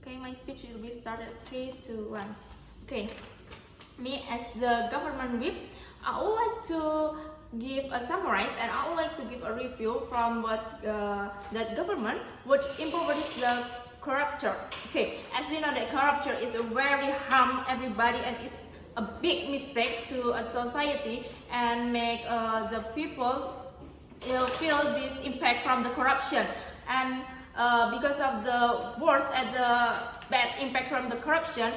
Okay, my speech will be started. 3, 2, 1. Okay, me as the government whip, I would like to give a summarize and I would like to give a review from what that government would impoverish the corruption. Okay, as we know that corruption is a very harm everybody and it's a big mistake to a society and make the people feel this impact from the corruption. And because of the worst and the bad impact from the corruption,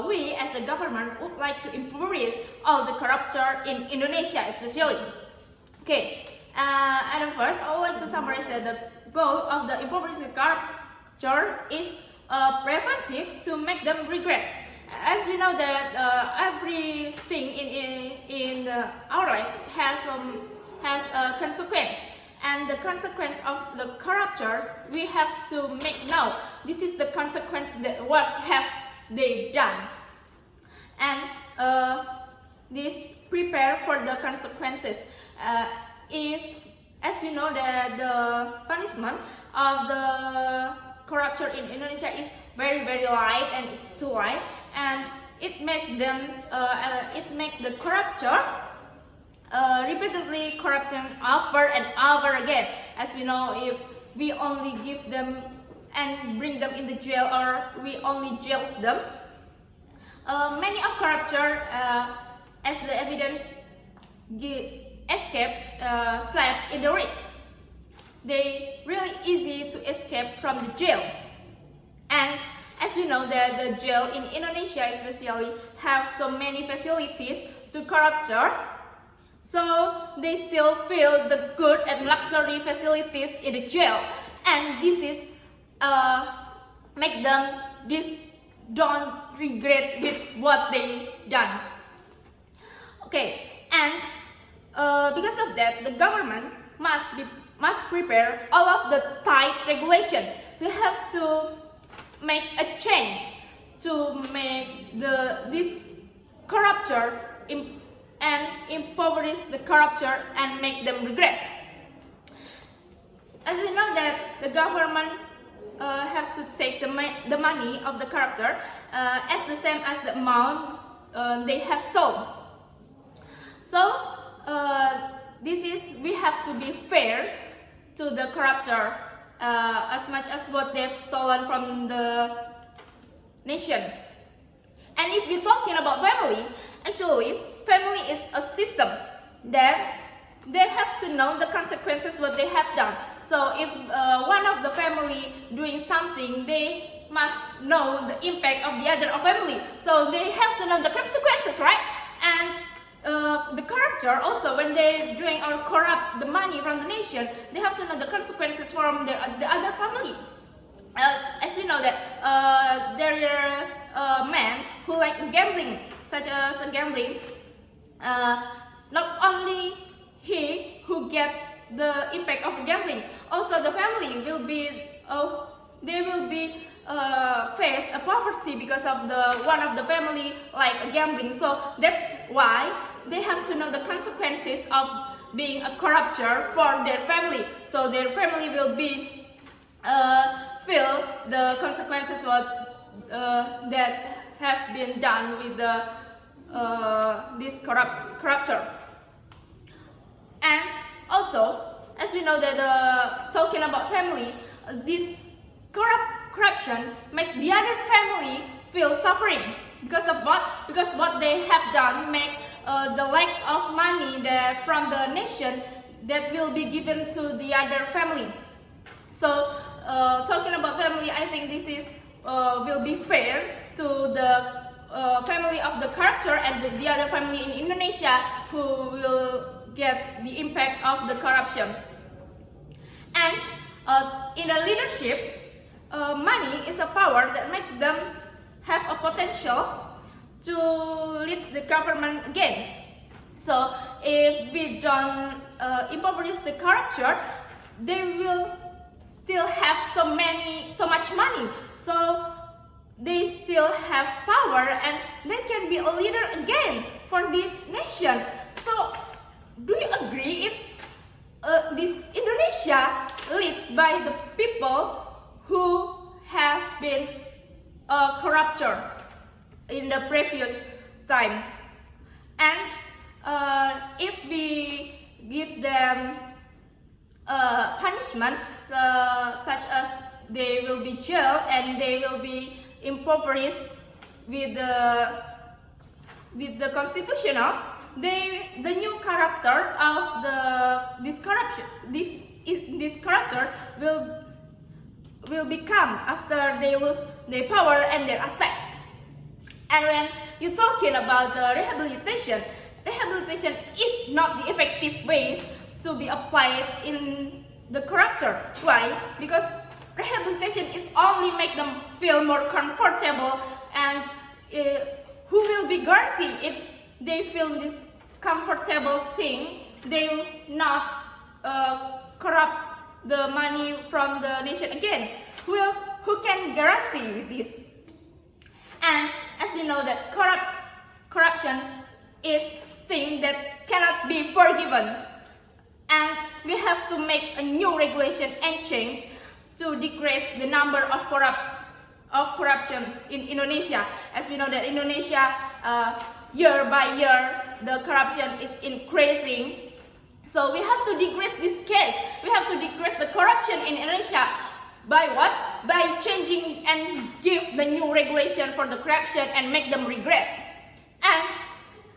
we as the government would like to impoverish all the corruption in Indonesia especially. Okay, and first I would like to summarize that the goal of the impoverishing corruption is preventive to make them regret. As we know that everything in our life has a consequence. And the consequence of the corruption, we have to make now. This is the consequence that what have they done, and this prepare for the consequences. If, as you know, that the punishment of the corruption in Indonesia is very light and it's too light, and it make the corruption repeatedly corruption over and over again. As we know, if we only give them and bring them in the jail, or we only jail them, many of corruption, as the evidence escapes slap in the wrists. They really easy to escape from the jail. And as we know that the jail in Indonesia especially have so many facilities to corruption, so they still feel the good and luxury facilities in the jail, and this is make them don't regret with what they done. Okay, and because of that, the government must prepare all of the tight regulation. We have to make a change to make this corruption and impoverish the corruption and make them regret. As we know that the government have to take the money of the corruption as the same as the amount they have stolen. So we have to be fair to the corruption as much as what they've stolen from the nation. And if we're talking about family, actually family is a system that they have to know the consequences what they have done. So if one of the family doing something, they must know the impact of the other family. So they have to know the consequences, right? And the corruptor also, when they doing or corrupt the money from the nation, they have to know the consequences from the other family. As you know that there is a man who like gambling, such as gambling. Not only he who get the impact of the gambling, also the family will be face a poverty because of the one of the family like gambling. So that's why they have to know the consequences of being a corruptor for their family. So their family will be feel the consequences what that have been done with the this corruption. And also, as we know that talking about family, this corruption make the other family feel suffering because of what? Because what they have done make the lack of money that from the nation that will be given to the other family. So talking about family, I think this is will be fair to the family of the corruptor and the other family in Indonesia who will get the impact of the corruption. And in the leadership, money is a power that makes them have a potential to lead the government again. So if we don't impoverish the corruption, they will still have so much money. So they still have power and they can be a leader again for this nation. So do you agree if this Indonesia leads by the people who have been corruption in the previous time. And if we give them punishment such as they will be jailed and they will be impoverished with the constitutional, the new character of this character will become after they lose their power and their assets. And when you're talking about the rehabilitation is not the effective ways to be applied in the character. Why? Because rehabilitation is only make them feel more comfortable, and who will be guaranteed if they feel this comfortable thing, they will not corrupt the money from the nation again. Who can guarantee this? And as you know that corruption is thing that cannot be forgiven, and we have to make a new regulation and change to decrease the number of corruption in Indonesia. As we know that Indonesia year by year the corruption is increasing. So we have to decrease this case. We have to decrease the corruption in Indonesia by what? By changing and give the new regulation for the corruption and make them regret. And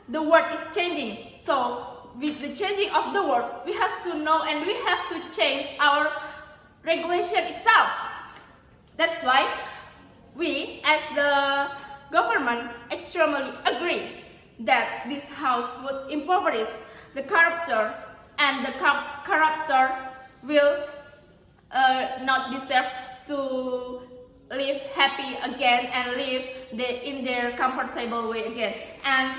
the world is changing. So with the changing of the world, we have to know and we have to change our regulation itself. That's why we as the government extremely agree that this house would impoverish the corruption, and the corruptor will not deserve to live happy again and live in their comfortable way again. And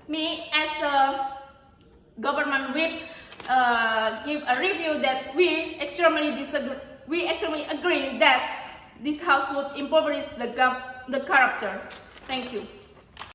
me as a government whip give a review that we extremely agree that this house would impoverish the corruptor. Thank you.